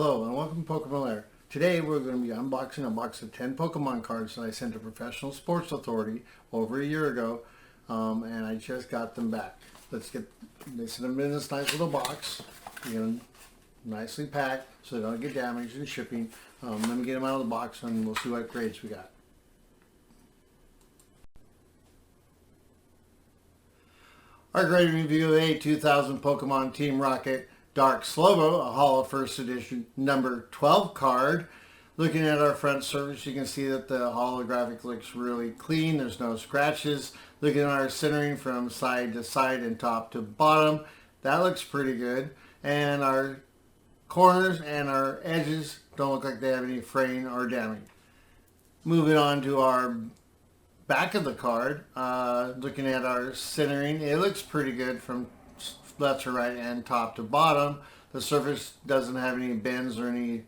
Hello and welcome to Pokemon Lair. Today we're going to be unboxing a box of 10 Pokemon cards that I sent to Professional Sports Authority over a year ago, and I just got them back. They sent them in this nice little box, nicely packed so they don't get damaged in shipping. Let me get them out of the box and we'll see what grades we got. Our grade review of a 2000 Pokemon Team Rocket Dark Slowbro, a Holo First Edition number 12 card. Looking at our front surface, you can see that the holographic looks really clean. There's no scratches. Looking at our centering from side to side and top to bottom, that looks pretty good. And our corners and our edges don't look like they have any fraying or damage. Moving on to our back of the card, looking at our centering, it looks pretty good from left to right and top to bottom. The surface doesn't have any bends or any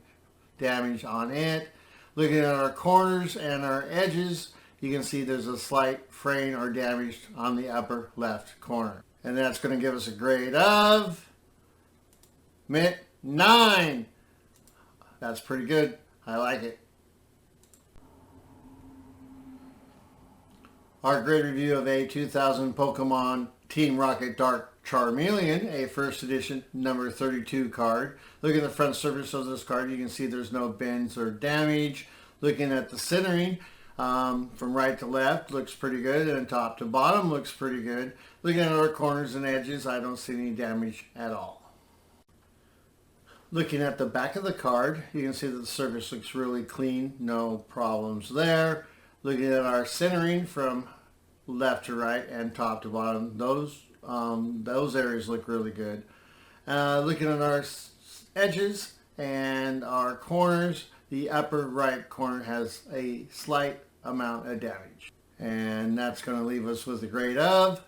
damage on it. Looking at our corners and our edges, you can see there's a slight fraying or damage on the upper left corner. And that's going to give us a grade of Mint 9. That's pretty good. I like it. Our grade review of a 2000 Pokemon Team Rocket Dark Charmeleon, a first edition number 32 card. Looking at the front surface of this card, you can see there's no bends or damage. Looking at the centering, from right to left, looks pretty good, and top to bottom looks pretty good. Looking at our corners and edges, I don't see any damage at all. Looking at the back of the card, you can see that the surface looks really clean, no problems there. Looking at our centering from left to right and top to bottom, those areas look really good. Looking at our edges and our corners, the upper right corner has a slight amount of damage. And that's going to leave us with a grade of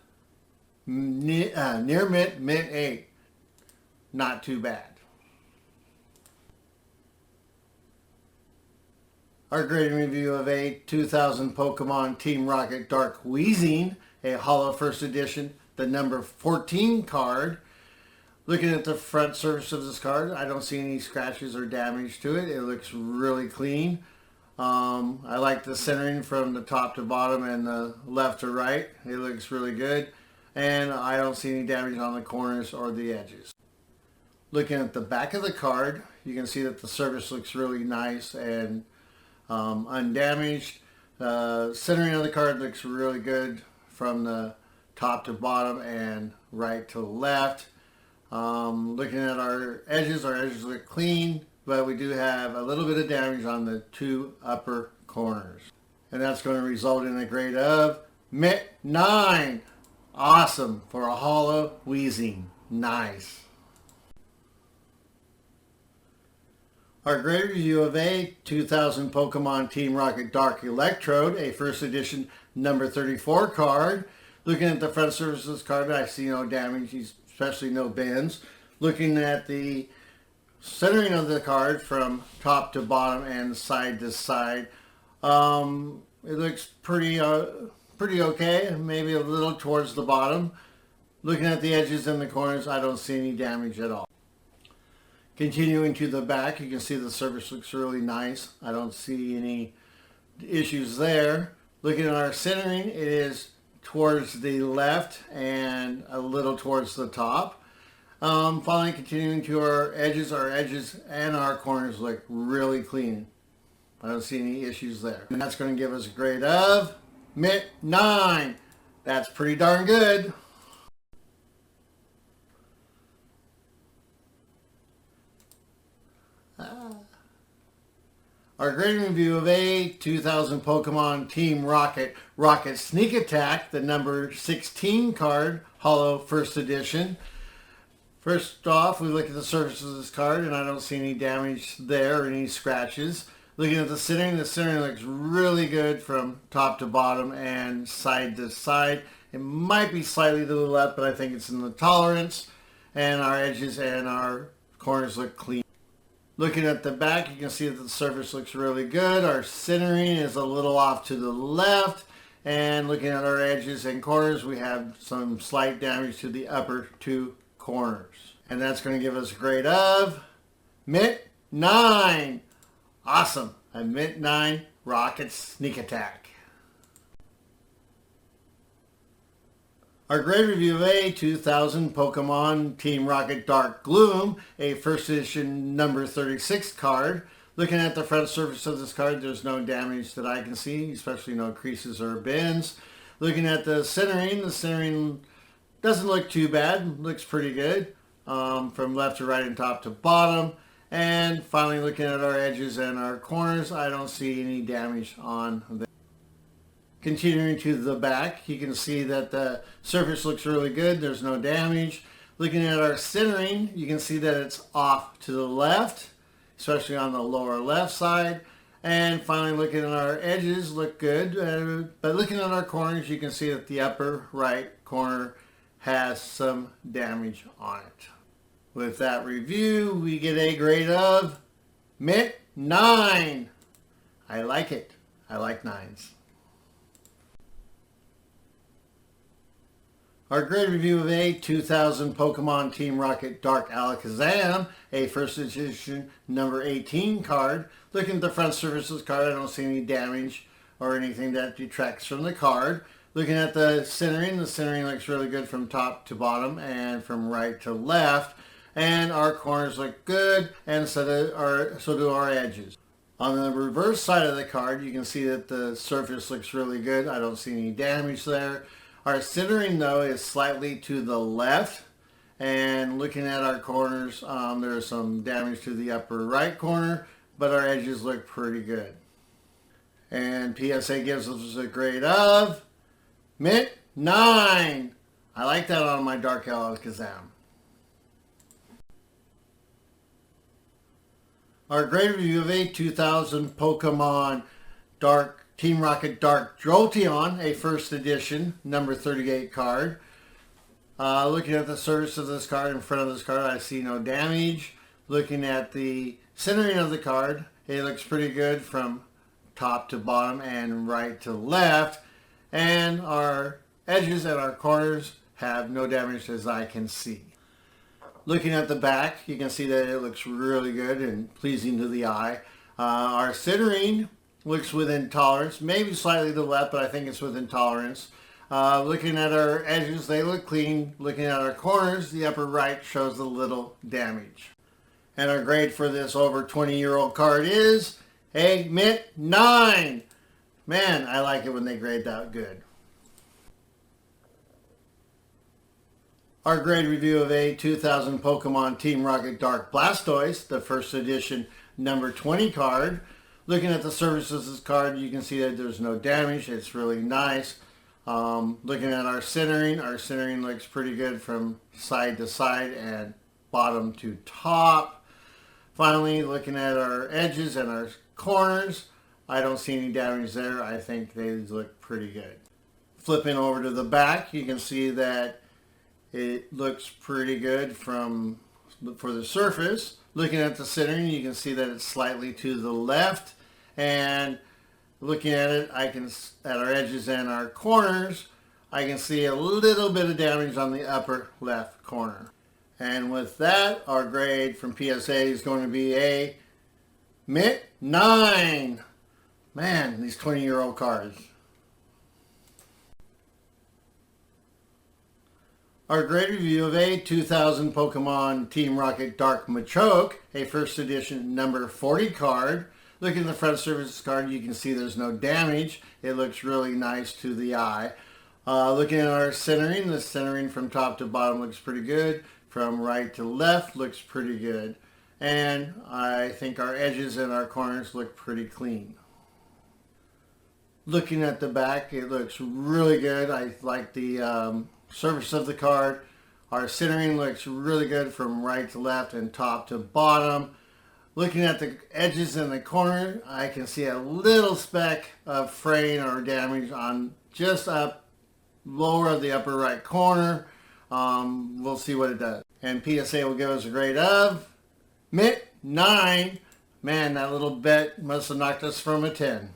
near mint, mint 8. Not too bad. Our grading review of a 2000 Pokemon Team Rocket Dark Weezing, a Holo First Edition, the number 14 card. Looking at the front surface of this card, I don't see any scratches or damage to it. It looks really clean. I like the centering from the top to bottom and the left to right. It looks really good. And I don't see any damage on the corners or the edges. Looking at the back of the card, you can see that the surface looks really nice and undamaged. Centering of the card looks really good from the top to bottom and right to left. Looking at our edges look clean, but we do have a little bit of damage on the two upper corners. And that's going to result in a grade of Mint 9. Awesome for a Holo Weezing. Nice. Our grade review of a 2000 Pokemon Team Rocket Dark Electrode, a first edition number 34 card. Looking at the front surface of this card, I see no damage, especially no bends. Looking at the centering of the card from top to bottom and side to side, it looks pretty okay, maybe a little towards the bottom. Looking at the edges and the corners, I don't see any damage at all. Continuing to the back, you can see the surface looks really nice. I don't see any issues there. Looking at our centering, it is towards the left and a little towards the top. Finally, continuing to our edges and our corners look really clean. I don't see any issues there. And that's going to give us a grade of Mint 9. That's pretty darn good. Our grading review of a 2000 Pokemon Team Rocket Sneak Attack, the number 16 card, Holo First Edition. First off, we look at the surface of this card, and I don't see any damage there or any scratches. Looking at the centering looks really good from top to bottom and side to side. It might be slightly to the left, but I think it's in the tolerance. And our edges and our corners look clean. Looking at the back, you can see that the surface looks really good. Our centering is a little off to the left. And looking at our edges and corners, we have some slight damage to the upper two corners. And that's going to give us a grade of Mint 9. Awesome. A Mint 9 Rocket Sneak Attack. Our grade review of a 2000 Pokemon Team Rocket Dark Gloom, a first edition number 36 card. Looking at the front surface of this card, there's no damage that I can see, especially no creases or bends. Looking at the centering doesn't look too bad, looks pretty good from left to right and top to bottom. And finally, looking at our edges and our corners, I don't see any damage on them. Continuing to the back, you can see that the surface looks really good. There's no damage. Looking at our centering, you can see that it's off to the left, especially on the lower left side. And finally, looking at our edges, look good. But looking at our corners, you can see that the upper right corner has some damage on it. With that review, we get a grade of Mint 9. I like it. I like 9s. Our grade review of a 2000 Pokemon Team Rocket Dark Alakazam, a first edition number 18 card. Looking at the front surface of this card, I don't see any damage or anything that detracts from the card. Looking at the centering looks really good from top to bottom and from right to left. And our corners look good, and so do our edges. On the reverse side of the card, you can see that the surface looks really good. I don't see any damage there. Our centering, though, is slightly to the left. And looking at our corners, there's some damage to the upper right corner, but our edges look pretty good. And PSA gives us a grade of Mint 9. I like that on my Dark Alakazam. Our grade review of a 2000 Pokemon Team Rocket Dark Jolteon, a first edition number 38 card. Looking at the surface of this card, in front of this card, I see no damage. Looking at the centering of the card, it looks pretty good from top to bottom and right to left. And our edges and our corners have no damage as I can see. Looking at the back, you can see that it looks really good and pleasing to the eye. Our centering looks within tolerance, maybe slightly to the left, but I think it's within tolerance. Looking at our edges, they look clean. Looking at our corners, the upper right shows a little damage. And our grade for this over 20-year-old card is a Mint 9. Man, I like it when they grade that good. Our grade review of a 2000 Pokemon Team Rocket Dark Blastoise, the first edition number 20 card. Looking at the surface of this card, you can see that there's no damage. It's really nice. Looking at our centering looks pretty good from side to side and bottom to top. Finally, looking at our edges and our corners, I don't see any damage there. I think they look pretty good. Flipping over to the back, you can see that it looks pretty good for the surface. Looking at the centering, you can see that it's slightly to the left. And looking at it, at our edges and our corners, I can see a little bit of damage on the upper left corner. And with that, our grade from PSA is going to be a Mint 9. Man, these 20-year-old cards. Our grade review of a 2000 Pokemon Team Rocket Dark Machoke, a first edition number 40 card. Looking at the front surface of this card, you can see there's no damage. It looks really nice to the eye. Looking at our centering, the centering from top to bottom looks pretty good. From right to left looks pretty good. And I think our edges and our corners look pretty clean. Looking at the back, it looks really good. I like the surface of the card. Our centering looks really good from right to left and top to bottom. Looking at the edges and the corner, I can see a little speck of fraying or damage on just up lower of the upper right corner. We'll see what it does. And PSA will give us a grade of Mint 9. Man, that little bet must have knocked us from a 10.